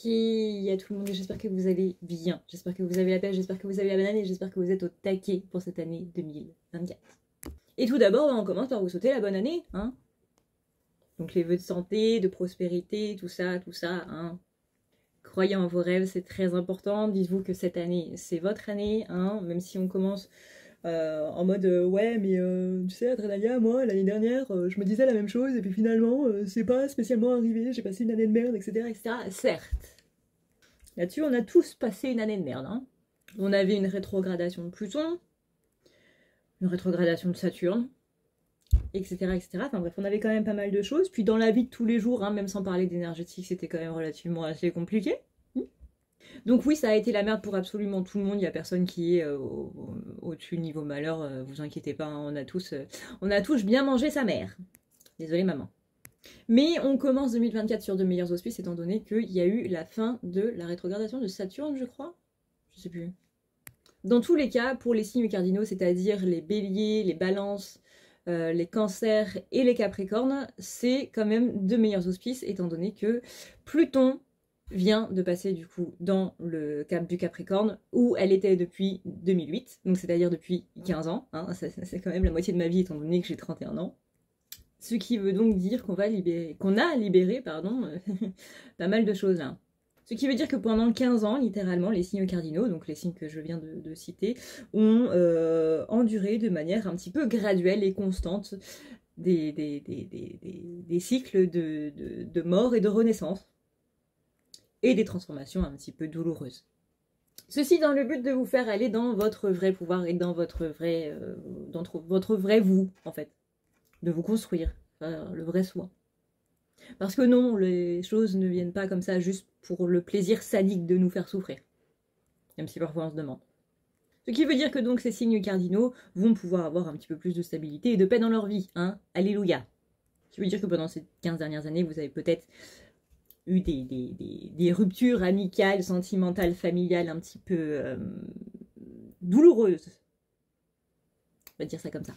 à tout le monde et j'espère que vous allez bien. J'espère que vous avez la pêche, j'espère que vous avez la banane et j'espère que vous êtes au taquet pour cette année 2024. Et tout d'abord, on commence par vous souhaiter la bonne année, hein. Donc les vœux de santé, de prospérité, tout ça, hein. Croyez en vos rêves, c'est très important. Dites-vous que cette année, c'est votre année, hein. Même si on commence en mode ouais, mais tu sais, Adrenalia, moi, l'année dernière, je me disais la même chose et puis finalement, c'est pas spécialement arrivé. J'ai passé une année de merde, etc., etc. Certes. Là-dessus, on a tous passé une année de merde, hein. On avait une rétrogradation de Pluton, une rétrogradation de Saturne, etc., etc. Enfin bref, on avait quand même pas mal de choses. Puis dans la vie de tous les jours, hein, même sans parler d'énergétique, c'était quand même relativement assez compliqué. Donc oui, ça a été la merde pour absolument tout le monde. Il n'y a personne qui est au-dessus niveau malheur. Vous inquiétez pas, hein, on a tous bien mangé sa mère. Désolée maman. Mais on commence 2024 sur de meilleurs auspices, étant donné qu'il y a eu la fin de la rétrogradation de Saturne, je crois. Je sais plus. Dans tous les cas, pour les signes cardinaux, c'est-à-dire les béliers, les balances, les cancers et les capricornes, c'est quand même de meilleurs auspices, étant donné que Pluton vient de passer du coup dans le cap du Capricorne, où elle était depuis 2008, donc c'est-à-dire depuis 15 ans, hein, c'est quand même la moitié de ma vie, étant donné que j'ai 31 ans. Ce qui veut donc dire qu'on a libéré pas mal de choses là. Ce qui veut dire que pendant 15 ans, littéralement, les signes cardinaux, donc les signes que je viens de citer, ont enduré de manière un petit peu graduelle et constante des cycles de mort et de renaissance, et des transformations un petit peu douloureuses. Ceci dans le but de vous faire aller dans votre vrai pouvoir et dans votre vrai vous, en fait. De vous construire, le vrai soi. Parce que non, les choses ne viennent pas comme ça juste pour le plaisir sadique de nous faire souffrir. Même si parfois on se demande. Ce qui veut dire que donc ces signes cardinaux vont pouvoir avoir un petit peu plus de stabilité et de paix dans leur vie, hein. Alléluia. Ce qui veut dire que pendant ces 15 dernières années, vous avez peut-être eu des ruptures amicales, sentimentales, familiales un petit peu douloureuses. On va dire ça comme ça.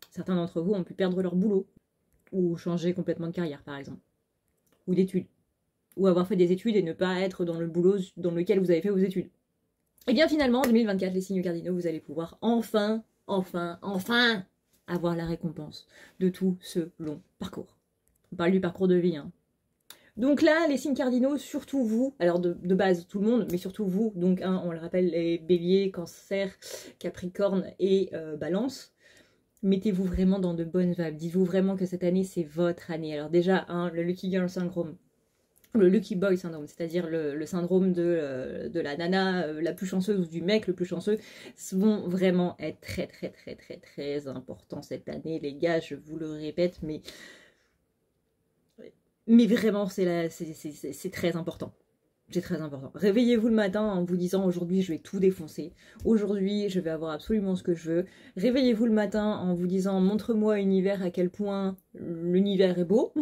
Certains d'entre vous ont pu perdre leur boulot, ou changer complètement de carrière par exemple, ou d'études, ou avoir fait des études et ne pas être dans le boulot dans lequel vous avez fait vos études. Et bien finalement, en 2024, les signes cardinaux, vous allez pouvoir enfin avoir la récompense de tout ce long parcours. On parle du parcours de vie, hein. Donc là, les signes cardinaux, surtout vous, alors de base tout le monde, mais surtout vous, donc hein, on le rappelle, les béliers, cancer, capricorne et balance, mettez-vous vraiment dans de bonnes vibes, dites-vous vraiment que cette année c'est votre année. Alors déjà, hein, le Lucky Girl Syndrome, le Lucky Boy Syndrome, c'est-à-dire le syndrome de la nana la plus chanceuse ou du mec le plus chanceux, vont vraiment être très importants cette année, les gars, je vous le répète, mais vraiment, c'est très important. C'est très important. Réveillez-vous le matin en vous disant aujourd'hui je vais tout défoncer. Aujourd'hui je vais avoir absolument ce que je veux. Réveillez-vous le matin en vous disant montre-moi univers à quel point l'univers est beau.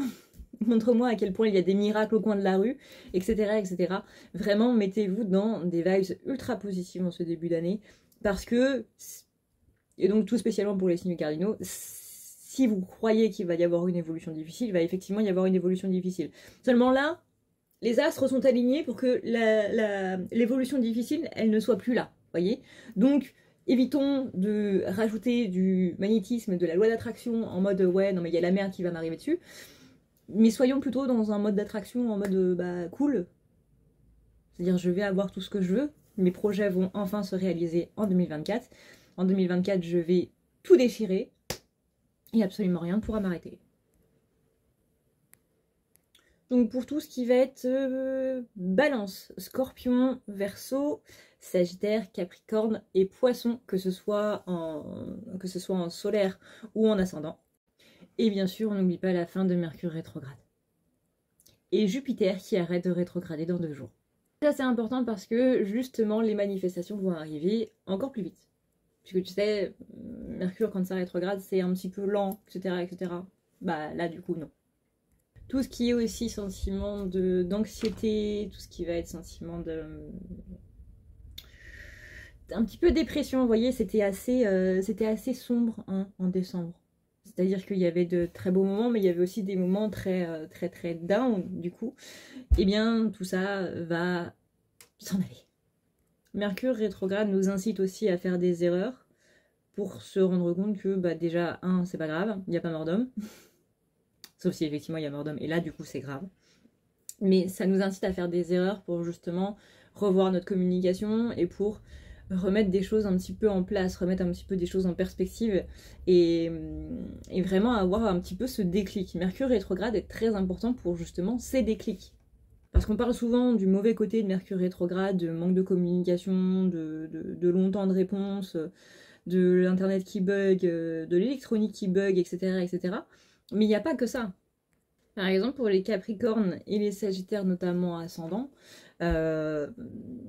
Montre-moi à quel point il y a des miracles au coin de la rue, etc. etc. Vraiment mettez-vous dans des vibes ultra positives en ce début d'année. Parce que, et donc tout spécialement pour les signes cardinaux, si vous croyez qu'il va y avoir une évolution difficile, il va effectivement y avoir une évolution difficile. Seulement là, les astres sont alignés pour que l'évolution difficile, elle ne soit plus là, voyez. Donc, évitons de rajouter du magnétisme, de la loi d'attraction en mode ouais, non mais il y a la merde qui va m'arriver dessus. Mais soyons plutôt dans un mode d'attraction en mode bah cool. C'est-à-dire je vais avoir tout ce que je veux, mes projets vont enfin se réaliser en 2024. En 2024, je vais tout déchirer. Et absolument rien ne pourra m'arrêter. Donc pour tout ce qui va être balance, scorpion, verseau, sagittaire, capricorne et poisson, que ce soit en solaire ou en ascendant. Et bien sûr, on n'oublie pas la fin de Mercure rétrograde. Et Jupiter qui arrête de rétrograder dans 2 jours. Ça c'est important parce que justement les manifestations vont arriver encore plus vite. Puisque tu sais, Mercure quand ça rétrograde c'est un petit peu lent, etc. etc. Bah là du coup non. Tout ce qui est aussi sentiment d'anxiété, tout ce qui va être sentiment un petit peu dépression, vous voyez, c'était assez sombre hein, en décembre. C'est-à-dire qu'il y avait de très beaux moments, mais il y avait aussi des moments très down, du coup. Eh bien, tout ça va s'en aller. Mercure rétrograde nous incite aussi à faire des erreurs pour se rendre compte que, déjà, c'est pas grave, il n'y a pas mort d'homme. Sauf si effectivement il y a mort d'homme, et là, du coup, c'est grave. Mais ça nous incite à faire des erreurs pour justement revoir notre communication et pour remettre des choses un petit peu en place, remettre un petit peu des choses en perspective et vraiment avoir un petit peu ce déclic. Mercure rétrograde est très important pour justement ces déclics. Parce qu'on parle souvent du mauvais côté de Mercure rétrograde, de manque de communication, de longtemps de réponse, de l'internet qui bug, de l'électronique qui bug, etc. etc. Mais il n'y a pas que ça. Par exemple, pour les Capricornes et les Sagittaires, notamment ascendants, la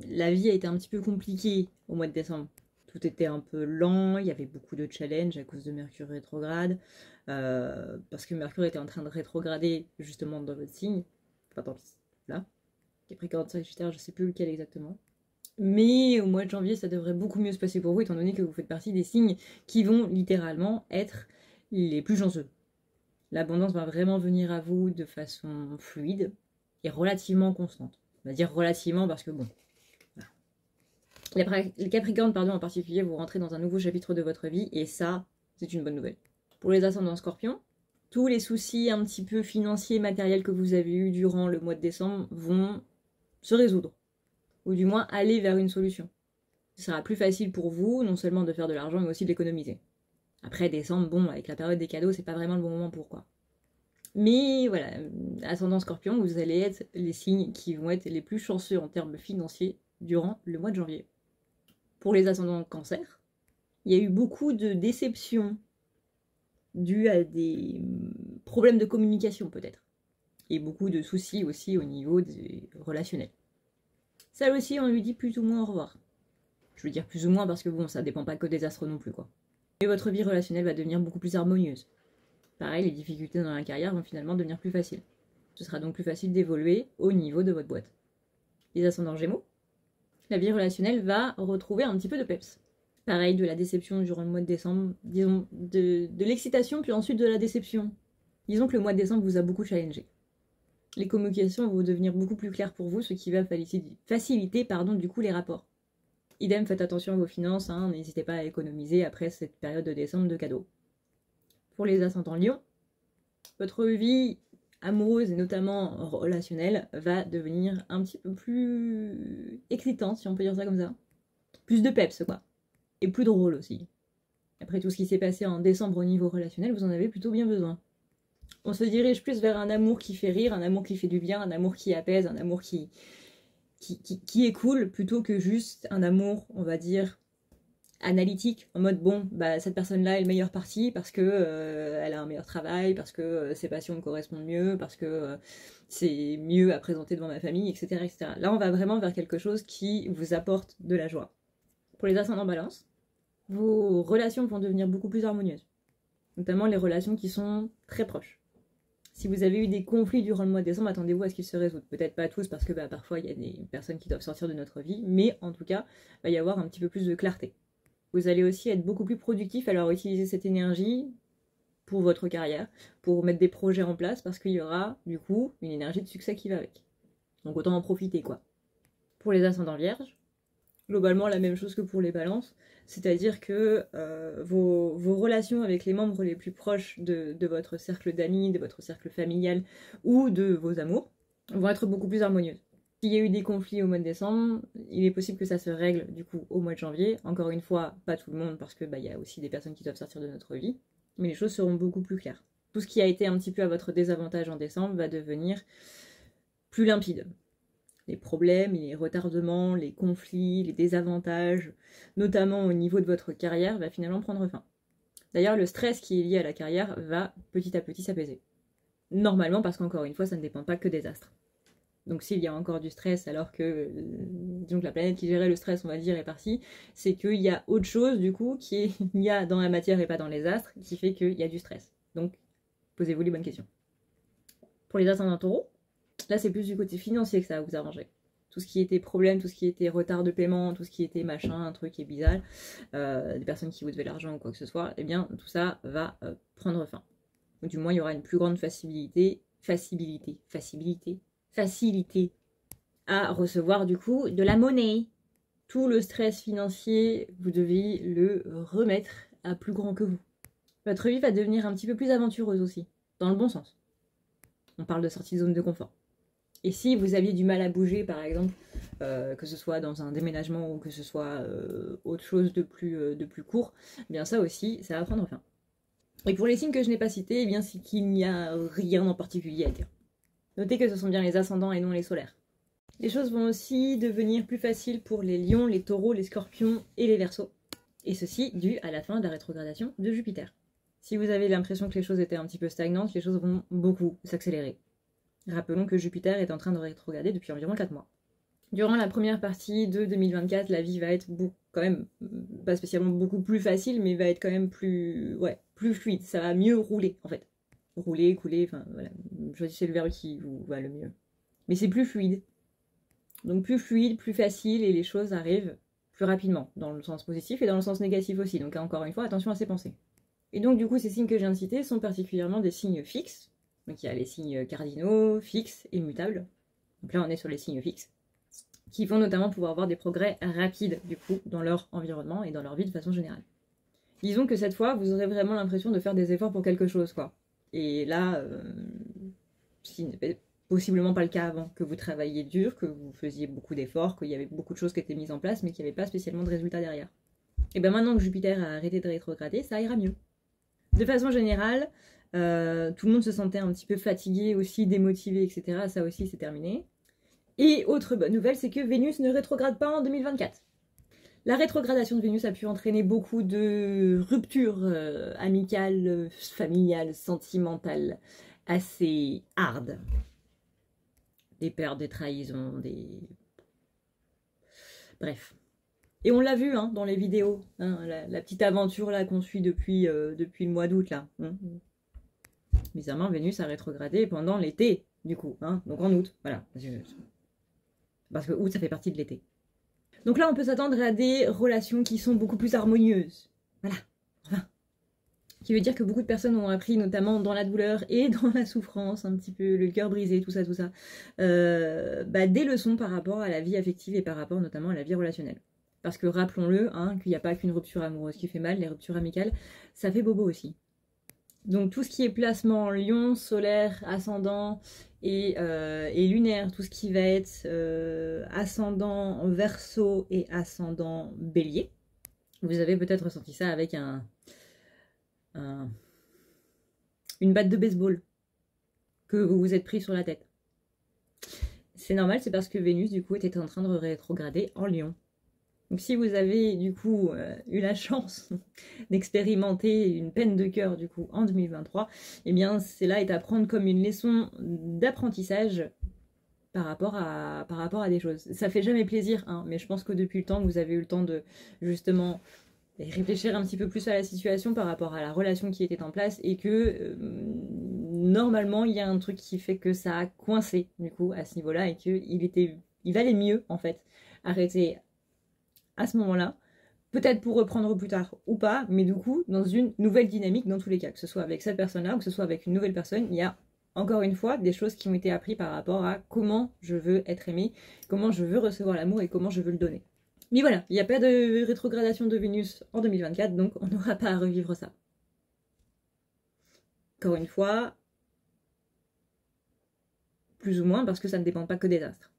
vie a été un petit peu compliquée au mois de décembre. Tout était un peu lent, il y avait beaucoup de challenges à cause de Mercure rétrograde, parce que Mercure était en train de rétrograder justement dans votre signe. Enfin, tant pis, là. Capricorne, Sagittaire, je sais plus lequel exactement. Mais au mois de janvier, ça devrait beaucoup mieux se passer pour vous, étant donné que vous faites partie des signes qui vont littéralement être les plus chanceux. L'abondance va vraiment venir à vous de façon fluide et relativement constante. On va dire relativement parce que bon. Voilà. Les Capricornes, en particulier, vous rentrez dans un nouveau chapitre de votre vie et ça, c'est une bonne nouvelle. Pour les ascendants Scorpions, tous les soucis un petit peu financiers, matériels que vous avez eus durant le mois de décembre vont se résoudre. Ou du moins aller vers une solution. Ce sera plus facile pour vous, non seulement de faire de l'argent, mais aussi de l'économiser. Après, décembre, bon, avec la période des cadeaux, c'est pas vraiment le bon moment pour quoi. Mais voilà, ascendant Scorpion, vous allez être les signes qui vont être les plus chanceux en termes financiers durant le mois de janvier. Pour les ascendants Cancer, il y a eu beaucoup de déceptions dues à des problèmes de communication peut-être. Et beaucoup de soucis aussi au niveau des relationnels. Ça aussi, on lui dit plus ou moins au revoir. Je veux dire plus ou moins parce que bon, ça dépend pas que des astres non plus quoi. Mais votre vie relationnelle va devenir beaucoup plus harmonieuse. Pareil, les difficultés dans la carrière vont finalement devenir plus faciles. Ce sera donc plus facile d'évoluer au niveau de votre boîte. Les ascendants Gémeaux, la vie relationnelle va retrouver un petit peu de peps. Pareil, de la déception durant le mois de décembre, disons de l'excitation puis ensuite de la déception. Disons que le mois de décembre vous a beaucoup challengé. Les communications vont devenir beaucoup plus claires pour vous, ce qui va faciliter du coup les rapports. Idem, faites attention à vos finances, n'hésitez pas à économiser après cette période de décembre de cadeaux. Pour les ascendants Lion, votre vie amoureuse et notamment relationnelle va devenir un petit peu plus excitante, si on peut dire ça comme ça. Plus de peps, quoi. Et plus drôle aussi. Après tout ce qui s'est passé en décembre au niveau relationnel, vous en avez plutôt bien besoin. On se dirige plus vers un amour qui fait rire, un amour qui fait du bien, un amour qui apaise, un amour qui est cool, plutôt que juste un amour, on va dire, analytique, en mode bon, cette personne-là est le meilleur parti parce que elle a un meilleur travail, parce que ses passions me correspondent mieux, parce que c'est mieux à présenter devant ma famille, etc., etc. Là, on va vraiment vers quelque chose qui vous apporte de la joie. Pour les ascendants Balance, vos relations vont devenir beaucoup plus harmonieuses, notamment les relations qui sont très proches. Si vous avez eu des conflits durant le mois de décembre, attendez-vous à ce qu'ils se résoudent. Peut-être pas tous, parce que parfois il y a des personnes qui doivent sortir de notre vie, mais en tout cas, il va y avoir un petit peu plus de clarté. Vous allez aussi être beaucoup plus productif, alors utiliser cette énergie pour votre carrière, pour mettre des projets en place, parce qu'il y aura, du coup, une énergie de succès qui va avec. Donc autant en profiter, quoi. Pour les ascendants vierges, globalement la même chose que pour les balances, c'est-à-dire que vos relations avec les membres les plus proches de votre cercle d'amis, de votre cercle familial ou de vos amours vont être beaucoup plus harmonieuses. S'il y a eu des conflits au mois de décembre, il est possible que ça se règle du coup au mois de janvier. Encore une fois, pas tout le monde parce que y a aussi des personnes qui doivent sortir de notre vie, mais les choses seront beaucoup plus claires. Tout ce qui a été un petit peu à votre désavantage en décembre va devenir plus limpide. Les problèmes, les retardements, les conflits, les désavantages, notamment au niveau de votre carrière, va finalement prendre fin. D'ailleurs, le stress qui est lié à la carrière va petit à petit s'apaiser. Normalement, parce qu'encore une fois, ça ne dépend pas que des astres. Donc s'il y a encore du stress alors que, disons que la planète qui gérait le stress, on va dire, est partie, c'est qu'il y a autre chose, du coup, il y a dans la matière et pas dans les astres, qui fait qu'il y a du stress. Donc, posez-vous les bonnes questions. Pour les ascendants Taureaux, là c'est plus du côté financier que ça va vous arranger. tout ce qui était problème, tout ce qui était retard de paiement, tout ce qui était machin, un truc qui est bizarre, des personnes qui vous devaient l'argent ou quoi que ce soit, eh bien tout ça va prendre fin. Ou du moins il y aura une plus grande facilité à recevoir du coup de la monnaie. Tout le stress financier, vous devez le remettre à plus grand que vous. Votre vie va devenir un petit peu plus aventureuse aussi, dans le bon sens. On parle de sortie de zone de confort. Et si vous aviez du mal à bouger, par exemple, que ce soit dans un déménagement ou que ce soit autre chose de plus court, eh bien ça aussi, ça va prendre fin. Et pour les signes que je n'ai pas cités, eh bien c'est qu'il n'y a rien en particulier à dire. Notez que ce sont bien les ascendants et non les solaires. Les choses vont aussi devenir plus faciles pour les lions, les taureaux, les scorpions et les verseaux. Et ceci dû à la fin de la rétrogradation de Jupiter. Si vous avez l'impression que les choses étaient un petit peu stagnantes, les choses vont beaucoup s'accélérer. Rappelons que Jupiter est en train de rétrograder depuis environ 4 mois. Durant la première partie de 2024, la vie va être quand même, pas spécialement beaucoup plus facile, mais va être quand même plus fluide. Ça va mieux rouler, en fait. Rouler, couler, enfin voilà. Choisissez le verbe qui vous va le mieux. Mais c'est plus fluide. Donc plus fluide, plus facile, et les choses arrivent plus rapidement, dans le sens positif et dans le sens négatif aussi. Donc encore une fois, attention à ces pensées. Et donc du coup, ces signes que je viens de citer sont particulièrement des signes fixes. Donc il y a les signes cardinaux, fixes et mutables. Donc là, on est sur les signes fixes, qui vont notamment pouvoir avoir des progrès rapides, du coup, dans leur environnement et dans leur vie de façon générale. Disons que cette fois, vous aurez vraiment l'impression de faire des efforts pour quelque chose, quoi. Et là, ce n'est possiblement pas le cas avant, que vous travailliez dur, que vous faisiez beaucoup d'efforts, qu'il y avait beaucoup de choses qui étaient mises en place, mais qu'il n'y avait pas spécialement de résultats derrière. Et bien maintenant que Jupiter a arrêté de rétrograder, ça ira mieux. De façon générale, tout le monde se sentait un petit peu fatigué aussi, démotivé, etc. Ça aussi, c'est terminé. Et autre bonne nouvelle, c'est que Vénus ne rétrograde pas en 2024. La rétrogradation de Vénus a pu entraîner beaucoup de ruptures amicales, familiales, sentimentales, assez hardes. Des pertes, des trahisons, des... Bref. Et on l'a vu hein, dans les vidéos, hein, la petite aventure là qu'on suit depuis le mois d'août là. Hein. Bizarrement, Vénus a rétrogradé pendant l'été, du coup, hein, donc en août, voilà. Parce que août, ça fait partie de l'été. Donc là, on peut s'attendre à des relations qui sont beaucoup plus harmonieuses. Voilà, enfin. Qui veut dire que beaucoup de personnes ont appris, notamment dans la douleur et dans la souffrance, un petit peu le cœur brisé, tout ça, des leçons par rapport à la vie affective et par rapport notamment à la vie relationnelle. Parce que rappelons-le, hein, qu'il n'y a pas qu'une rupture amoureuse qui fait mal, les ruptures amicales, ça fait bobo aussi. Donc tout ce qui est placement en lion, solaire, ascendant et lunaire, tout ce qui va être ascendant verseau et ascendant bélier, vous avez peut-être ressenti ça avec une batte de baseball que vous vous êtes pris sur la tête. C'est normal, c'est parce que Vénus du coup était en train de rétrograder en Lion. Donc si vous avez du coup eu la chance d'expérimenter une peine de cœur du coup en 2023, eh bien cela est à prendre comme une leçon d'apprentissage par rapport à des choses. Ça fait jamais plaisir, hein, mais je pense que depuis le temps que vous avez eu le temps de justement réfléchir un petit peu plus à la situation par rapport à la relation qui était en place et que normalement il y a un truc qui fait que ça a coincé du coup à ce niveau-là et qu'il valait mieux en fait arrêter à ce moment-là, peut-être pour reprendre plus tard ou pas, mais du coup dans une nouvelle dynamique dans tous les cas, que ce soit avec cette personne-là ou que ce soit avec une nouvelle personne, il y a encore une fois des choses qui ont été apprises par rapport à comment je veux être aimée, comment je veux recevoir l'amour et comment je veux le donner. Mais voilà, il n'y a pas de rétrogradation de Vénus en 2024, donc on n'aura pas à revivre ça. Encore une fois, plus ou moins parce que ça ne dépend pas que des astres.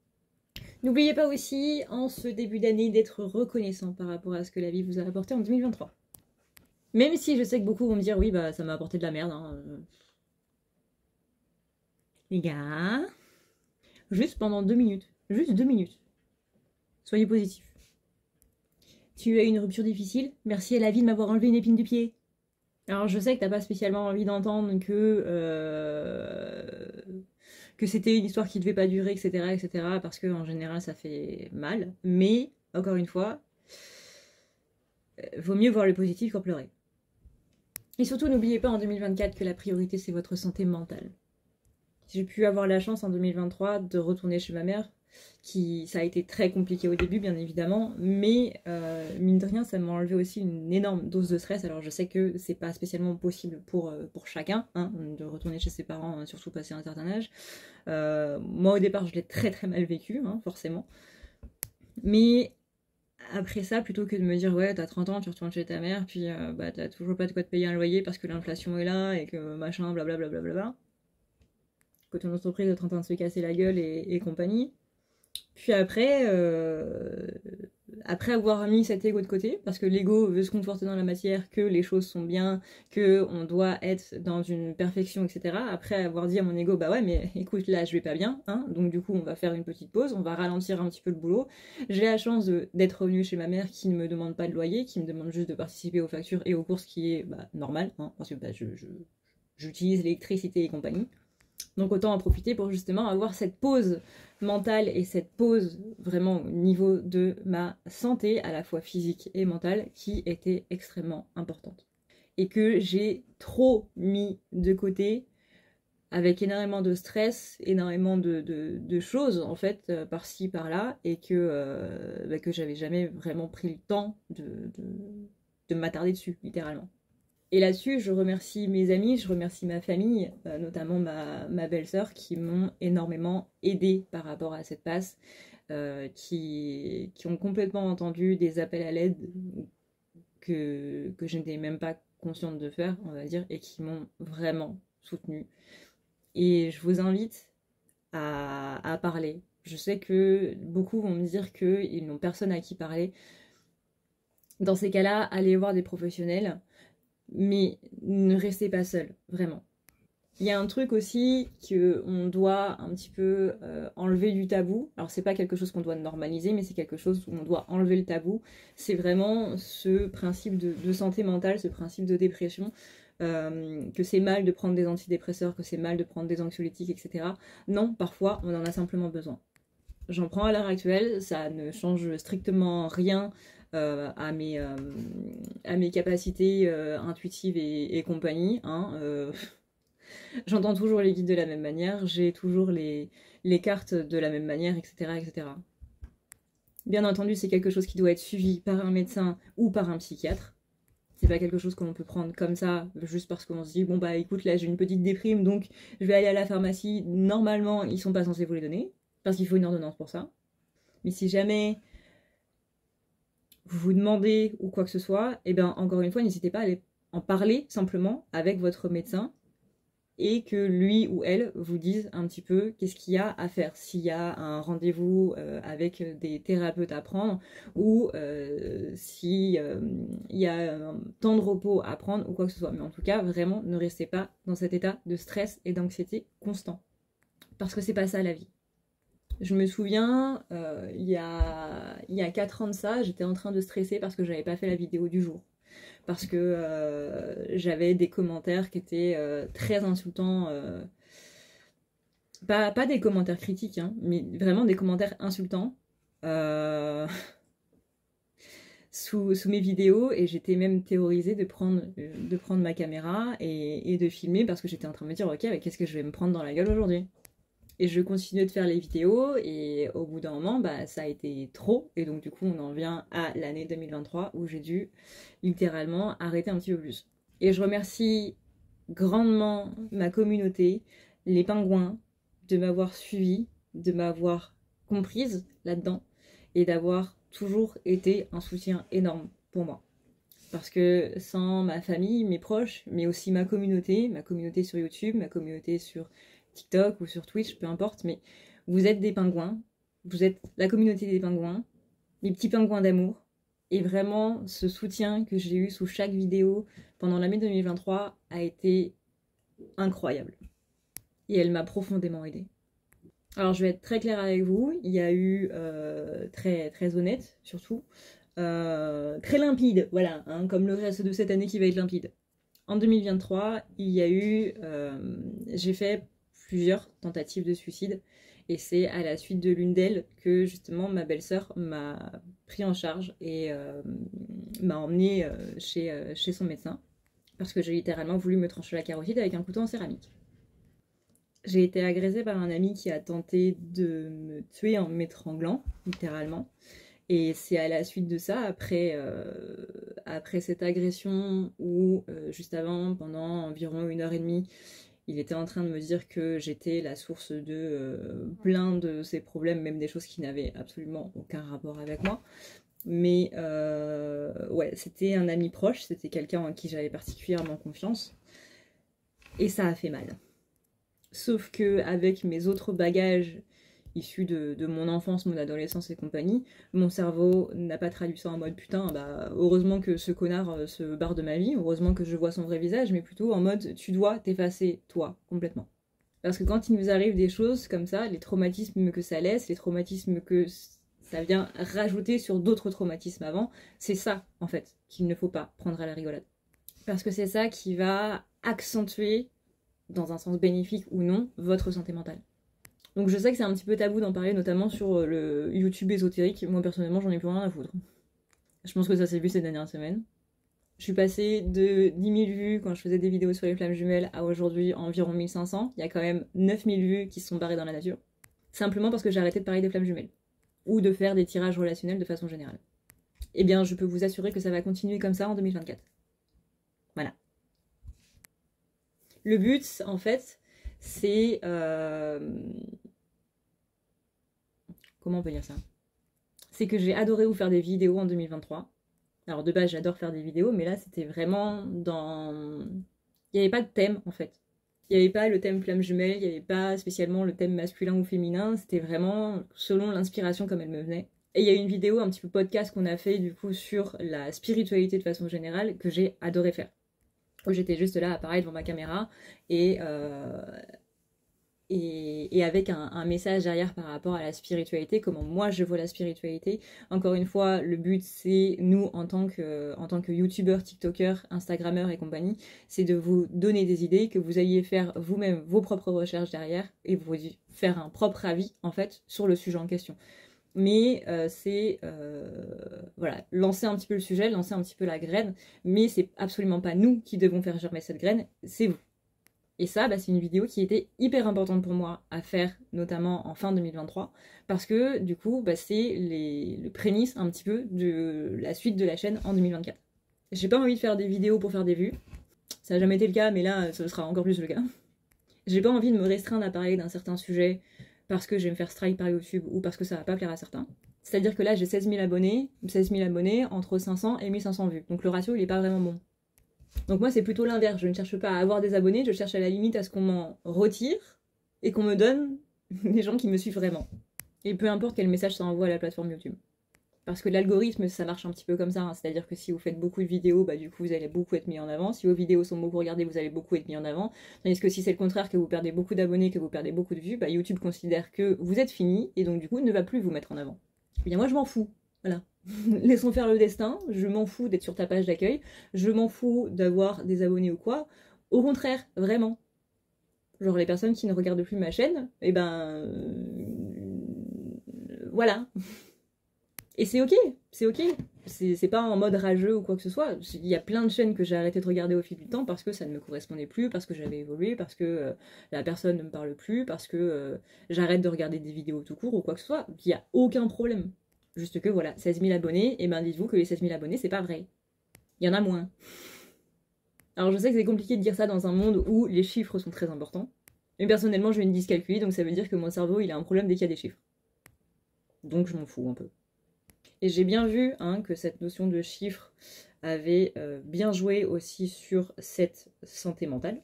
N'oubliez pas aussi, en ce début d'année, d'être reconnaissant par rapport à ce que la vie vous a apporté en 2023. Même si je sais que beaucoup vont me dire, oui, bah ça m'a apporté de la merde. Hein. Les gars, juste pendant 2 minutes, juste 2 minutes, soyez positifs. Tu as eu une rupture difficile, merci à la vie de m'avoir enlevé une épine du pied. Alors je sais que t'as pas spécialement envie d'entendre que c'était une histoire qui devait pas durer, etc., parce que en général ça fait mal, mais encore une fois, vaut mieux voir le positif qu'en pleurer. Et surtout n'oubliez pas en 2024 que la priorité c'est votre santé mentale. J'ai pu avoir la chance en 2023 de retourner chez ma mère, Ça a été très compliqué au début, bien évidemment, mais mine de rien, ça m'a enlevé aussi une énorme dose de stress. Alors je sais que c'est pas spécialement possible pour chacun, hein, de retourner chez ses parents, hein, surtout passé un certain âge. Moi au départ, je l'ai très très mal vécu, hein, forcément. Mais après ça, plutôt que de me dire ouais, t'as 30 ans, tu retournes chez ta mère, puis bah t'as toujours pas de quoi te payer un loyer parce que l'inflation est là et que machin, blablabla, que ton entreprise est en train de se casser la gueule et compagnie. Puis après avoir mis cet ego de côté, parce que l'ego veut se conforter dans la matière, que les choses sont bien, que on doit être dans une perfection, etc. Après avoir dit à mon ego, bah ouais, mais écoute, là je vais pas bien, hein, donc du coup on va faire une petite pause, on va ralentir un petit peu le boulot. J'ai la chance d'être revenue chez ma mère qui ne me demande pas de loyer, qui me demande juste de participer aux factures et aux courses, qui est normal, hein, parce que j'utilise l'électricité et compagnie. Donc autant en profiter pour justement avoir cette pause mentale et cette pause vraiment au niveau de ma santé, à la fois physique et mentale, qui était extrêmement importante. Et que j'ai trop mis de côté avec énormément de stress, énormément de choses en fait, par-ci, par-là, et que j'avais jamais vraiment pris le temps de m'attarder dessus, littéralement. Et là-dessus, je remercie mes amis, je remercie ma famille, notamment ma belle-sœur, qui m'ont énormément aidée par rapport à cette passe, qui ont complètement entendu des appels à l'aide que je n'étais même pas consciente de faire, on va dire, et qui m'ont vraiment soutenue. Et je vous invite à parler. Je sais que beaucoup vont me dire qu'ils n'ont personne à qui parler. Dans ces cas-là, allez voir des professionnels. Mais ne restez pas seul, vraiment. Il y a un truc aussi qu'on doit un petit peu enlever du tabou. Alors c'est pas quelque chose qu'on doit normaliser, mais c'est quelque chose où on doit enlever le tabou. C'est vraiment ce principe de santé mentale, ce principe de dépression, que c'est mal de prendre des antidépresseurs, que c'est mal de prendre des anxiolytiques, etc. Non, parfois on en a simplement besoin. J'en prends à l'heure actuelle, ça ne change strictement rien à mes capacités intuitives et compagnie. Hein, j'entends toujours les guides de la même manière, j'ai toujours les cartes de la même manière, etc., etc. Bien entendu, c'est quelque chose qui doit être suivi par un médecin ou par un psychiatre. C'est pas quelque chose que l'on peut prendre comme ça, juste parce qu'on se dit, bon bah écoute, là j'ai une petite déprime, donc je vais aller à la pharmacie. Normalement, ils sont pas censés vous les donner, parce qu'il faut une ordonnance pour ça. Mais si jamais vous vous demandez ou quoi que ce soit, et bien encore une fois, n'hésitez pas à aller en parler simplement avec votre médecin et que lui ou elle vous dise un petit peu qu'est-ce qu'il y a à faire, s'il y a un rendez-vous avec des thérapeutes à prendre ou s'il y a un temps de repos à prendre ou quoi que ce soit. Mais en tout cas, vraiment, ne restez pas dans cet état de stress et d'anxiété constant. Parce que c'est pas ça la vie. Je me souviens, il y a 4 ans de ça, j'étais en train de stresser parce que j'avais pas fait la vidéo du jour. Parce que j'avais des commentaires qui étaient très insultants. Pas des commentaires critiques, hein, mais vraiment des commentaires insultants sous mes vidéos. Et j'étais même terrorisée de prendre ma caméra et de filmer parce que j'étais en train de me dire, ok, mais qu'est-ce que je vais me prendre dans la gueule aujourd'hui ? Et je continuais de faire les vidéos et au bout d'un moment, bah, ça a été trop. Et donc du coup, on en vient à l'année 2023 où j'ai dû littéralement arrêter un petit peu plus. Et je remercie grandement ma communauté, les pingouins, de m'avoir suivi, de m'avoir comprise là-dedans et d'avoir toujours été un soutien énorme pour moi. Parce que sans ma famille, mes proches, mais aussi ma communauté sur YouTube, ma communauté sur TikTok ou sur Twitch, peu importe, mais vous êtes des pingouins, vous êtes la communauté des pingouins, les petits pingouins d'amour, et vraiment ce soutien que j'ai eu sous chaque vidéo pendant l'année 2023 a été incroyable. Et elle m'a profondément aidée. Alors je vais être très claire avec vous, il y a eu très, très honnête surtout, très limpide, voilà, hein, comme le reste de cette année qui va être limpide. En 2023, il y a eu, j'ai fait plusieurs tentatives de suicide et c'est à la suite de l'une d'elles que justement ma belle-sœur m'a pris en charge et m'a emmenée chez son médecin parce que j'ai littéralement voulu me trancher la carotide avec un couteau en céramique. J'ai été agressée par un ami qui a tenté de me tuer en m'étranglant, littéralement. Et c'est à la suite de ça, après cette agression, où juste avant, pendant environ 1 heure et demie, il était en train de me dire que j'étais la source de plein de ses problèmes, même des choses qui n'avaient absolument aucun rapport avec moi. Mais ouais, c'était un ami proche, c'était quelqu'un en qui j'avais particulièrement confiance. Et ça a fait mal. Sauf que avec mes autres bagages issus de mon enfance, mon adolescence et compagnie, mon cerveau n'a pas traduit ça en mode putain, bah heureusement que ce connard se barre de ma vie, heureusement que je vois son vrai visage, mais plutôt en mode tu dois t'effacer toi complètement. Parce que quand il nous arrive des choses comme ça, les traumatismes que ça laisse, les traumatismes que ça vient rajouter sur d'autres traumatismes avant, c'est ça en fait qu'il ne faut pas prendre à la rigolade. Parce que c'est ça qui va accentuer, dans un sens bénéfique ou non, votre santé mentale. Donc je sais que c'est un petit peu tabou d'en parler, notamment sur le YouTube ésotérique. Moi personnellement, j'en ai plus rien à foutre. Je pense que ça s'est vu ces dernières semaines. Je suis passée de 10 000 vues quand je faisais des vidéos sur les flammes jumelles à aujourd'hui environ 1500. Il y a quand même 9 000 vues qui se sont barrées dans la nature. Simplement parce que j'ai arrêté de parler des flammes jumelles. Ou de faire des tirages relationnels de façon générale. Eh bien, je peux vous assurer que ça va continuer comme ça en 2024. Voilà. Le but, en fait, c'est... Comment on peut dire ça? C'est que j'ai adoré vous faire des vidéos en 2023. Alors de base, j'adore faire des vidéos, mais là, c'était vraiment dans... Il n'y avait pas de thème, en fait. Il n'y avait pas le thème flamme jumelle, il n'y avait pas spécialement le thème masculin ou féminin, c'était vraiment selon l'inspiration comme elle me venait. Et il y a une vidéo, un petit peu podcast qu'on a fait du coup sur la spiritualité de façon générale que j'ai adoré faire. Où j'étais juste là à parler devant ma caméra et avec un message derrière par rapport à la spiritualité, comment moi je vois la spiritualité. Encore une fois, le but c'est, nous en tant que youtubeurs, tiktokers, instagrammeurs et compagnie, c'est de vous donner des idées, que vous ayez faire vous-même vos propres recherches derrière et vous faire un propre avis en fait sur le sujet en question. Mais c'est voilà, lancer un petit peu le sujet, lancer un petit peu la graine, mais c'est absolument pas nous qui devons faire germer cette graine, c'est vous. Et ça, bah, c'est une vidéo qui était hyper importante pour moi à faire, notamment en fin 2023, parce que du coup, bah, c'est le prémisse un petit peu de la suite de la chaîne en 2024. J'ai pas envie de faire des vidéos pour faire des vues, ça n'a jamais été le cas, mais là, ce sera encore plus le cas. J'ai pas envie de me restreindre à parler d'un certain sujet parce que je vais me faire strike par YouTube ou parce que ça va pas plaire à certains. C'est-à-dire que là, j'ai 16 000 abonnés entre 500 et 1500 vues, donc le ratio, il est pas vraiment bon. Donc moi c'est plutôt l'inverse, je ne cherche pas à avoir des abonnés, je cherche à la limite à ce qu'on m'en retire et qu'on me donne des gens qui me suivent vraiment. Et peu importe quel message ça envoie à la plateforme YouTube. Parce que l'algorithme ça marche un petit peu comme ça, hein. C'est-à-dire que si vous faites beaucoup de vidéos, bah du coup vous allez beaucoup être mis en avant. Si vos vidéos sont beaucoup regardées, vous allez beaucoup être mis en avant. Tandis que si c'est le contraire, que vous perdez beaucoup d'abonnés, que vous perdez beaucoup de vues, bah YouTube considère que vous êtes fini et donc du coup ne va plus vous mettre en avant. Et bien moi je m'en fous, voilà. Laissons faire le destin, je m'en fous d'être sur ta page d'accueil, je m'en fous d'avoir des abonnés ou quoi. Au contraire, vraiment. Genre les personnes qui ne regardent plus ma chaîne, eh ben... voilà. Et c'est ok, c'est ok. C'est pas en mode rageux ou quoi que ce soit. Il y a plein de chaînes que j'ai arrêté de regarder au fil du temps parce que ça ne me correspondait plus, parce que j'avais évolué, parce que la personne ne me parle plus, parce que j'arrête de regarder des vidéos tout court ou quoi que ce soit. Il n'y a aucun problème. Juste que voilà, 16 000 abonnés, et ben dites-vous que les 16 000 abonnés, c'est pas vrai. Il y en a moins. Alors je sais que c'est compliqué de dire ça dans un monde où les chiffres sont très importants. Mais personnellement, je viens de dyscalculer, donc ça veut dire que mon cerveau, il a un problème dès qu'il y a des chiffres. Donc je m'en fous un peu. Et j'ai bien vu hein, que cette notion de chiffres avait bien joué aussi sur cette santé mentale.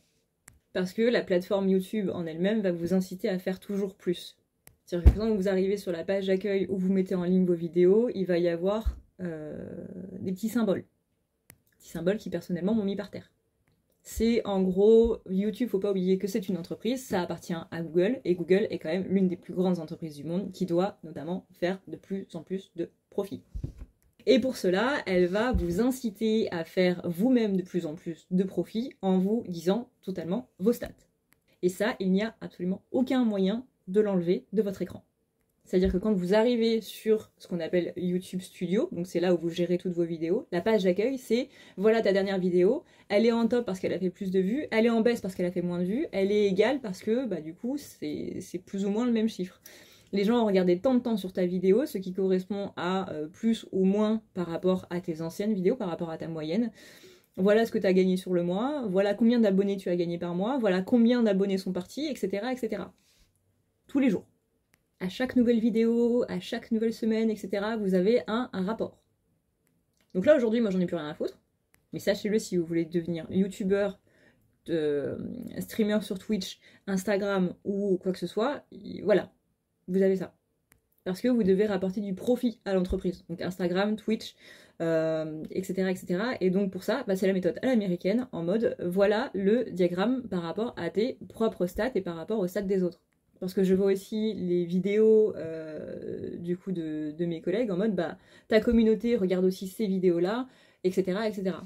Parce que la plateforme YouTube en elle-même va vous inciter à faire toujours plus. C'est-à-dire que quand vous arrivez sur la page d'accueil où vous mettez en ligne vos vidéos, il va y avoir des petits symboles. Des petits symboles qui personnellement m'ont mis par terre. C'est en gros, YouTube, faut pas oublier que c'est une entreprise, ça appartient à Google, et Google est quand même l'une des plus grandes entreprises du monde qui doit notamment faire de plus en plus de profit. Et pour cela, elle va vous inciter à faire vous-même de plus en plus de profit en vous disant totalement vos stats. Et ça, il n'y a absolument aucun moyen de l'enlever de votre écran. C'est-à-dire que quand vous arrivez sur ce qu'on appelle YouTube Studio, donc c'est là où vous gérez toutes vos vidéos, la page d'accueil, c'est voilà ta dernière vidéo, elle est en top parce qu'elle a fait plus de vues, elle est en baisse parce qu'elle a fait moins de vues, elle est égale parce que bah, du coup c'est plus ou moins le même chiffre. Les gens ont regardé tant de temps sur ta vidéo, ce qui correspond à plus ou moins par rapport à tes anciennes vidéos, par rapport à ta moyenne. Voilà ce que tu as gagné sur le mois, voilà combien d'abonnés tu as gagné par mois, voilà combien d'abonnés sont partis, etc., etc. Tous les jours. À chaque nouvelle vidéo, à chaque nouvelle semaine, etc., vous avez un rapport. Donc là, aujourd'hui, moi, j'en ai plus rien à foutre. Mais sachez-le, si vous voulez devenir youtubeur, streamer sur Twitch, Instagram ou quoi que ce soit, voilà, vous avez ça. Parce que vous devez rapporter du profit à l'entreprise. Donc Instagram, Twitch, etc., etc. Et donc pour ça, bah, c'est la méthode à l'américaine, en mode, voilà le diagramme par rapport à tes propres stats et par rapport aux stats des autres. Parce que je vois aussi les vidéos du coup de mes collègues en mode bah ta communauté regarde aussi ces vidéos-là, etc., etc.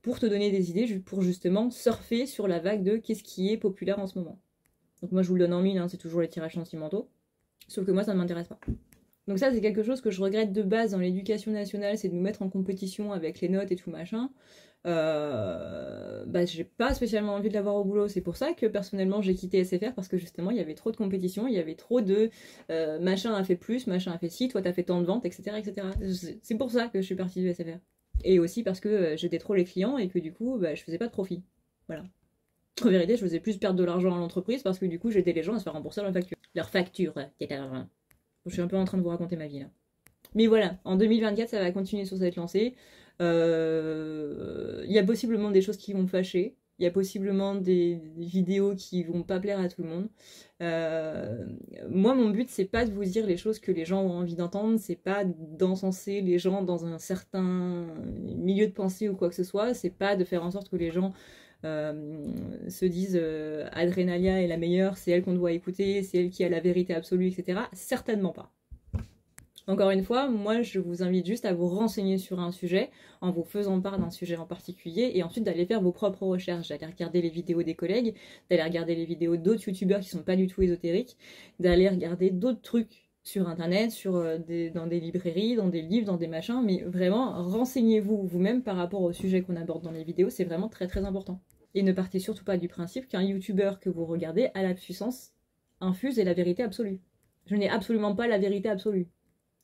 Pour te donner des idées, pour justement surfer sur la vague de qu'est-ce qui est populaire en ce moment. Donc moi je vous le donne en mille, hein, c'est toujours les tirages sentimentaux. Sauf que moi ça ne m'intéresse pas. Donc ça c'est quelque chose que je regrette de base dans l'éducation nationale, c'est de nous mettre en compétition avec les notes et tout machin. Bah, j'ai pas spécialement envie de l'avoir au boulot, c'est pour ça que personnellement j'ai quitté SFR parce que justement il y avait trop de compétition, il y avait trop de machin a fait plus, machin a fait ci, toi t'as fait tant de ventes, etc., etc. C'est pour ça que je suis partie du SFR. Et aussi parce que j'étais trop les clients et que du coup bah, je faisais pas de profit. Voilà. En vérité, je faisais plus perdre de l'argent à l'entreprise parce que du coup j'aidais les gens à se faire rembourser leurs factures. Leurs factures, je suis un peu en train de vous raconter ma vie là. Mais voilà, en 2024, ça va continuer sur cette lancée. Il y a possiblement des choses qui vont me fâcher. Il y a possiblement des vidéos qui vont pas plaire à tout le monde. Moi, mon but, c'est pas de vous dire les choses que les gens ont envie d'entendre. C'est pas d'encenser les gens dans un certain milieu de pensée ou quoi que ce soit. C'est pas de faire en sorte que les gens se disent Adrenalia est la meilleure, c'est elle qu'on doit écouter, c'est elle qui a la vérité absolue, etc. Certainement pas. Encore une fois, moi je vous invite juste à vous renseigner sur un sujet en vous faisant part d'un sujet en particulier et ensuite d'aller faire vos propres recherches, d'aller regarder les vidéos des collègues, d'aller regarder les vidéos d'autres youtubeurs qui sont pas du tout ésotériques, d'aller regarder d'autres trucs sur internet, dans des librairies, dans des livres, dans des machins, mais vraiment renseignez-vous vous-même par rapport au sujet qu'on aborde dans les vidéos, c'est vraiment très très important. Et ne partez surtout pas du principe qu'un youtubeur que vous regardez a la puissance infuse et la vérité absolue. Je n'ai absolument pas la vérité absolue.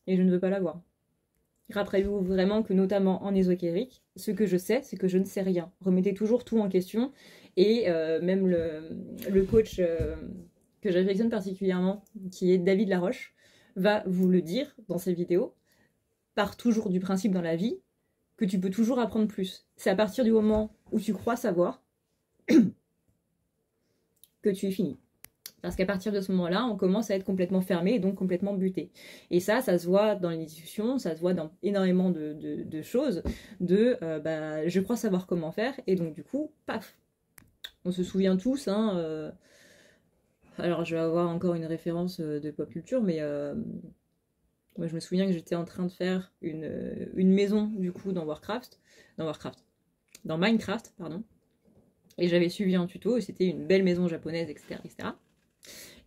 Et je ne veux pas l'avoir. Rappelez-vous vraiment que notamment en ésotérique, ce que je sais, c'est que je ne sais rien. Remettez toujours tout en question. Et même le coach que j'affectionne particulièrement, qui est David Laroche, va vous le dire dans ses vidéos. Part toujours du principe dans la vie que tu peux toujours apprendre plus. C'est à partir du moment où tu crois savoir que tu es fini. Parce qu'à partir de ce moment-là, on commence à être complètement fermé et donc complètement buté. Et ça se voit dans les discussions, ça se voit dans énormément de choses, bah, je crois savoir comment faire, et donc du coup, paf. On se souvient tous, hein, alors je vais avoir encore une référence de pop culture, mais moi je me souviens que j'étais en train de faire une maison, du coup, dans Minecraft, pardon. Et j'avais suivi un tuto, et c'était une belle maison japonaise, etc., etc.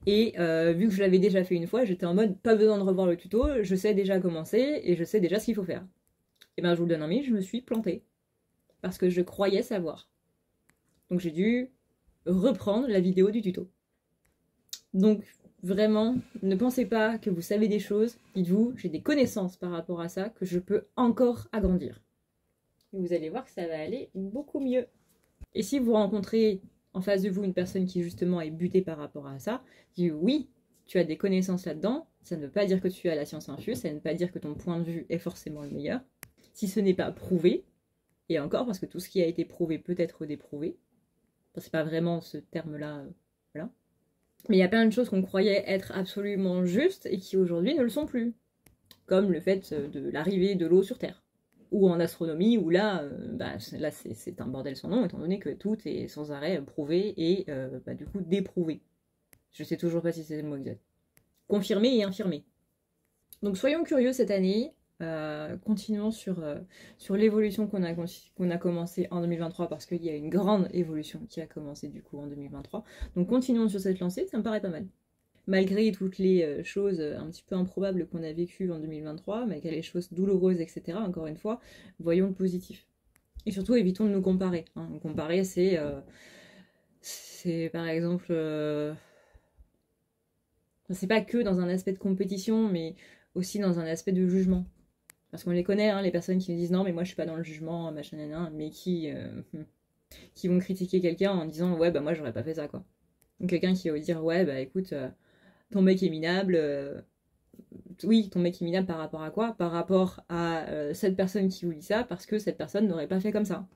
Et vu que je l'avais déjà fait une fois, j'étais en mode pas besoin de revoir le tuto, je sais déjà commencer et je sais déjà ce qu'il faut faire. Et ben je vous le donne en mille, je me suis plantée. Parce que je croyais savoir. Donc j'ai dû reprendre la vidéo du tuto. Donc vraiment, ne pensez pas que vous savez des choses, dites-vous, j'ai des connaissances par rapport à ça que je peux encore agrandir. Et vous allez voir que ça va aller beaucoup mieux. Et si vous rencontrez en face de vous une personne qui justement est butée par rapport à ça, dit oui, tu as des connaissances là-dedans, ça ne veut pas dire que tu as la science infuse, ça ne veut pas dire que ton point de vue est forcément le meilleur. Si ce n'est pas prouvé, et encore parce que tout ce qui a été prouvé peut être déprouvé, enfin, c'est pas vraiment ce terme-là, voilà. Mais il y a plein de choses qu'on croyait être absolument justes et qui aujourd'hui ne le sont plus. Comme le fait de l'arrivée de l'eau sur Terre. Ou en astronomie, où là, là c'est un bordel sans nom, étant donné que tout est sans arrêt prouvé et du coup déprouvé. Je sais toujours pas si c'est le mot exact. Confirmé et infirmé. Donc soyons curieux cette année, continuons sur l'évolution qu'on a commencé en 2023, parce qu'il y a une grande évolution qui a commencé du coup en 2023. Donc continuons sur cette lancée, ça me paraît pas mal. malgré toutes les choses un petit peu improbables qu'on a vécues en 2023, malgré les choses douloureuses, etc., encore une fois, voyons le positif. Et surtout, évitons de nous comparer. Hein. Comparer, c'est par exemple... c'est pas que dans un aspect de compétition, mais aussi dans un aspect de jugement. Parce qu'on les connaît, hein, les personnes qui nous disent non, mais moi je suis pas dans le jugement, machin, mais qui vont critiquer quelqu'un en disant ouais, bah moi j'aurais pas fait ça, quoi. Donc quelqu'un qui va dire ouais, bah écoute, ton mec est minable. Oui, ton mec est minable par rapport à quoi? Par rapport à cette personne qui vous dit ça, parce que cette personne n'aurait pas fait comme ça.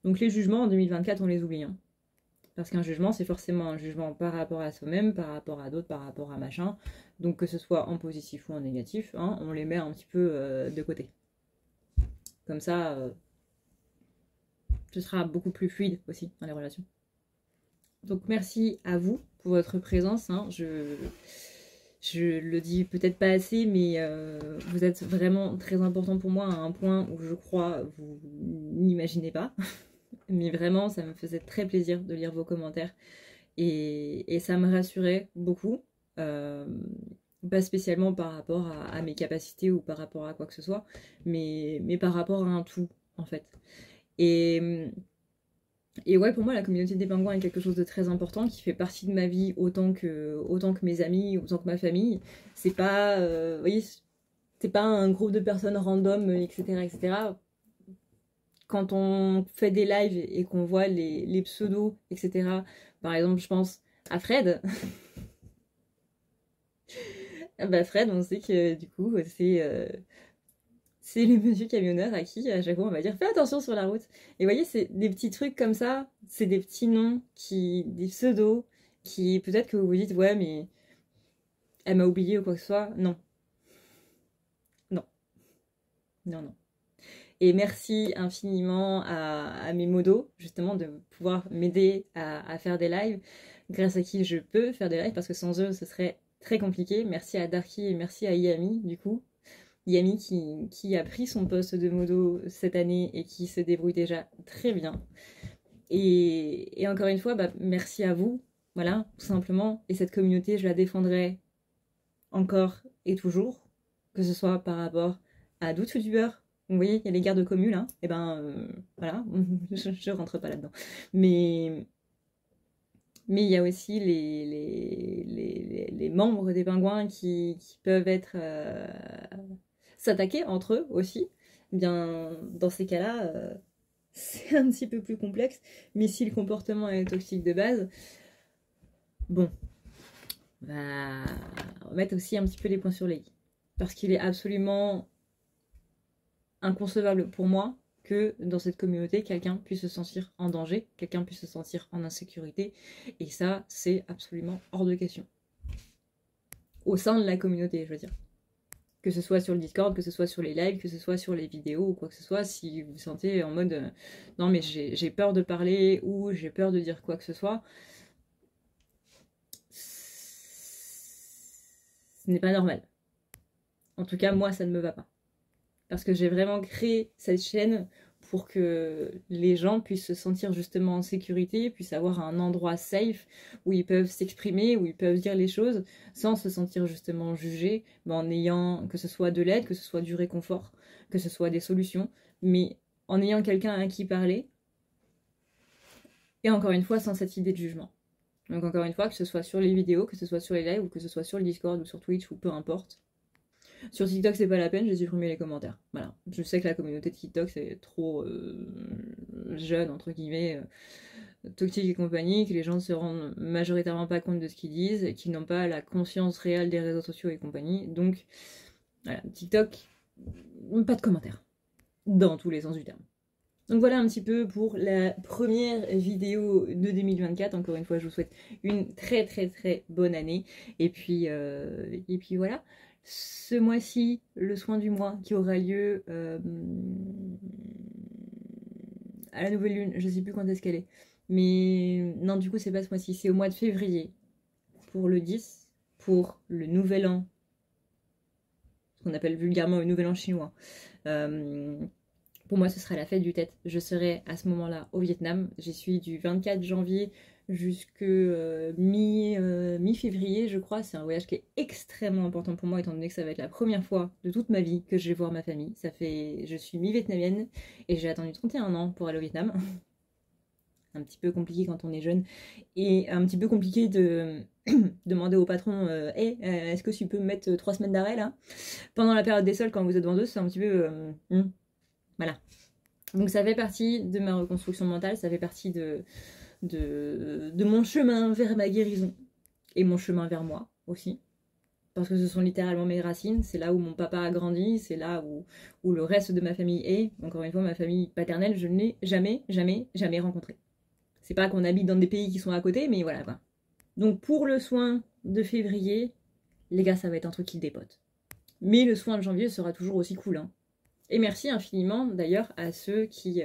Donc les jugements en 2024, on les oublie. Hein. Parce qu'un jugement, c'est forcément un jugement par rapport à soi-même, par rapport à d'autres, par rapport à machin. Donc que ce soit en positif ou en négatif, hein, on les met un petit peu de côté. Comme ça, ce sera beaucoup plus fluide aussi dans les relations. Donc merci à vous pour votre présence. Hein. Je le dis peut-être pas assez, mais vous êtes vraiment très important pour moi à un point où je crois vous n'imaginez pas. Mais vraiment, ça me faisait très plaisir de lire vos commentaires. Et ça me rassurait beaucoup. Pas spécialement par rapport à mes capacités ou par rapport à quoi que ce soit, mais par rapport à un tout, en fait. Et ouais, pour moi, la communauté des pingouins est quelque chose de très important, qui fait partie de ma vie autant que mes amis, autant que ma famille. C'est pas, vous voyez, c'est pas un groupe de personnes random, etc., etc. Quand on fait des lives et qu'on voit les pseudos, etc., par exemple, je pense à Fred. Bah Fred, on sait que du coup, c'est le monsieur camionneur à qui, à chaque fois, on va dire fais attention sur la route. Et vous voyez, c'est des petits trucs comme ça, c'est des petits noms, des pseudos, qui peut-être que vous vous dites ouais, mais elle m'a oublié ou quoi que ce soit. Non. Non. Non, non. Et merci infiniment à mes modos, justement, de pouvoir m'aider à faire des lives, grâce à qui je peux faire des lives, parce que sans eux, ce serait très compliqué. Merci à Darky et merci à Yami, du coup. Yami qui a pris son poste de modo cette année et qui se débrouille déjà très bien. Et encore une fois, bah, merci à vous, voilà, tout simplement. Et cette communauté, je la défendrai encore et toujours, que ce soit par rapport à d'autres youtubeurs. Vous voyez, il y a les guerres de communes, là. Et ben, voilà, je rentre pas là-dedans. Mais il y a aussi les membres des pingouins qui peuvent être s'attaquer entre eux aussi. Eh bien, dans ces cas-là, c'est un petit peu plus complexe. Mais si le comportement est toxique de base, bon, va mettre aussi un petit peu les points sur les i. Parce qu'il est absolument inconcevable pour moi que dans cette communauté, quelqu'un puisse se sentir en danger, quelqu'un puisse se sentir en insécurité. Et ça, c'est absolument hors de question. Au sein de la communauté, je veux dire. Que ce soit sur le Discord, que ce soit sur les lives, que ce soit sur les vidéos ou quoi que ce soit, si vous vous sentez en mode non mais j'ai peur de parler ou j'ai peur de dire quoi que ce soit, ce n'est pas normal. En tout cas, moi, ça ne me va pas. Parce que j'ai vraiment créé cette chaîne pour que les gens puissent se sentir justement en sécurité, puissent avoir un endroit safe où ils peuvent s'exprimer, où ils peuvent dire les choses sans se sentir justement jugés, en ayant que ce soit de l'aide, que ce soit du réconfort, que ce soit des solutions, mais en ayant quelqu'un à qui parler, et encore une fois sans cette idée de jugement. Donc encore une fois, que ce soit sur les vidéos, que ce soit sur les lives, ou que ce soit sur le Discord ou sur Twitch, ou peu importe, sur TikTok, c'est pas la peine, j'ai supprimé les commentaires. Voilà. Je sais que la communauté de TikTok, c'est trop jeune, entre guillemets, toxique et compagnie, que les gens ne se rendent majoritairement pas compte de ce qu'ils disent, et qu'ils n'ont pas la conscience réelle des réseaux sociaux et compagnie. Donc, voilà, TikTok, pas de commentaires. Dans tous les sens du terme. Donc voilà un petit peu pour la première vidéo de 2024. Encore une fois, je vous souhaite une très très très bonne année. Et puis voilà. Ce mois-ci, le soin du mois qui aura lieu à la nouvelle lune, je sais plus quand est-ce qu'elle est. Mais non, du coup, c'est pas ce mois-ci, c'est au mois de février. Pour le 10, pour le nouvel an, ce qu'on appelle vulgairement le nouvel an chinois. Pour moi, ce sera la fête du Tet. Je serai à ce moment-là au Vietnam. J'y suis du 24 janvier jusque mi-février, je crois. C'est un voyage qui est extrêmement important pour moi, étant donné que ça va être la première fois de toute ma vie que je vais voir ma famille. Je suis mi-vietnamienne et j'ai attendu 31 ans pour aller au Vietnam. Un petit peu compliqué quand on est jeune. Et un petit peu compliqué de demander au patron hey, est-ce que tu peux me mettre 3 semaines d'arrêt là pendant la période des soldes quand vous êtes vendeuse, c'est un petit peu voilà. Donc ça fait partie de ma reconstruction mentale, ça fait partie de mon chemin vers ma guérison et mon chemin vers moi aussi. Parce que ce sont littéralement mes racines, c'est là où mon papa a grandi, c'est là où le reste de ma famille est. Encore une fois, ma famille paternelle, je ne l'ai jamais rencontrée. C'est pas qu'on habite dans des pays qui sont à côté, mais voilà quoi. Donc pour le soin de février, les gars, ça va être un truc qui dépote. Mais le soin de janvier sera toujours aussi cool, hein. Et merci infiniment d'ailleurs à ceux qui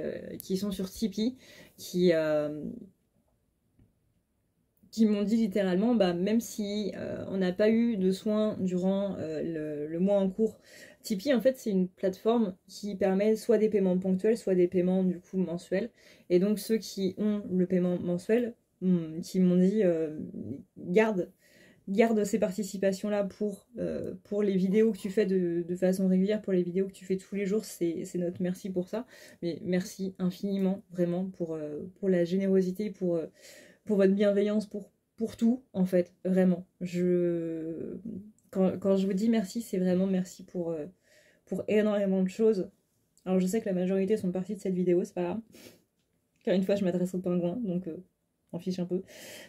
sont sur Tipeee, qui m'ont dit littéralement, bah, même si on n'a pas eu de soins durant le mois en cours, Tipeee en fait c'est une plateforme qui permet soit des paiements ponctuels, soit des paiements du coup mensuels. Et donc ceux qui ont le paiement mensuel, qui m'ont dit garde ces participations-là pour les vidéos que tu fais de façon régulière, pour les vidéos que tu fais tous les jours, c'est notre merci pour ça. Mais merci infiniment, vraiment, pour la générosité, pour votre bienveillance, pour tout, en fait, vraiment. Quand je vous dis merci, c'est vraiment merci pour énormément de choses. Alors je sais que la majorité sont parties de cette vidéo, c'est pas grave. Car une fois, je m'adresse aux pingouins, donc on fiche un peu.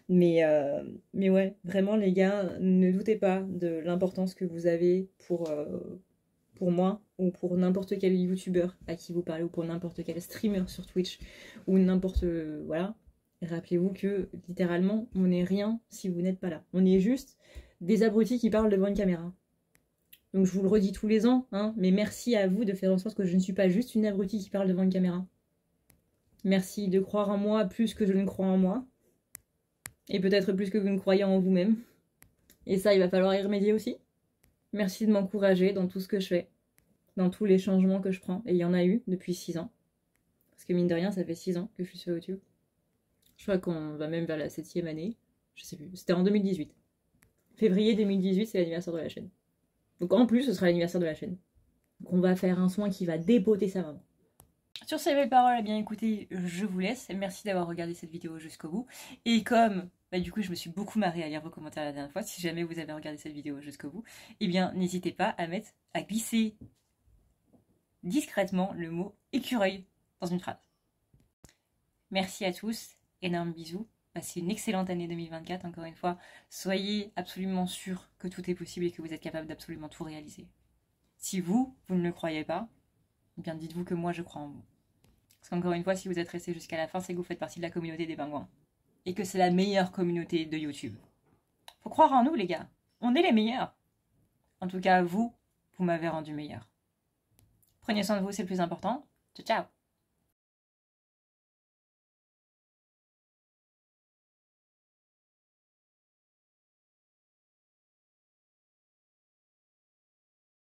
Mais ouais, vraiment les gars, ne doutez pas de l'importance que vous avez pour moi, ou pour n'importe quel youtubeur à qui vous parlez, ou pour n'importe quel streamer sur Twitch, ou n'importe... voilà. Rappelez-vous que, littéralement, on n'est rien si vous n'êtes pas là. On est juste des abrutis qui parlent devant une caméra. Donc je vous le redis tous les ans, hein, mais merci à vous de faire en sorte que je ne suis pas juste une abrutie qui parle devant une caméra. Merci de croire en moi plus que je ne crois en moi. Et peut-être plus que vous ne croyez en vous-même. Et ça, il va falloir y remédier aussi. Merci de m'encourager dans tout ce que je fais, dans tous les changements que je prends. Et il y en a eu depuis 6 ans. Parce que mine de rien, ça fait 6 ans que je suis sur YouTube. Je crois qu'on va même vers la 7e année. Je sais plus. C'était en 2018. Février 2018, c'est l'anniversaire de la chaîne. Donc en plus, ce sera l'anniversaire de la chaîne. Donc on va faire un soin qui va dépoter sa maman. Sur ces belles paroles, eh bien écoutez, je vous laisse. Merci d'avoir regardé cette vidéo jusqu'au bout. Et comme, du coup, je me suis beaucoup marrée à lire vos commentaires la dernière fois, si jamais vous avez regardé cette vidéo jusqu'au bout, eh bien n'hésitez pas à glisser discrètement le mot écureuil dans une phrase. Merci à tous, énorme bisous. Passez une excellente année 2024, encore une fois. Soyez absolument sûrs que tout est possible et que vous êtes capable d'absolument tout réaliser. Si vous ne le croyez pas, eh bien dites-vous que moi je crois en vous. Parce qu'encore une fois, si vous êtes resté jusqu'à la fin, c'est que vous faites partie de la communauté des pingouins. Et que c'est la meilleure communauté de YouTube. Faut croire en nous les gars, on est les meilleurs. En tout cas, vous m'avez rendu meilleur. Prenez soin de vous, c'est le plus important. Ciao ciao.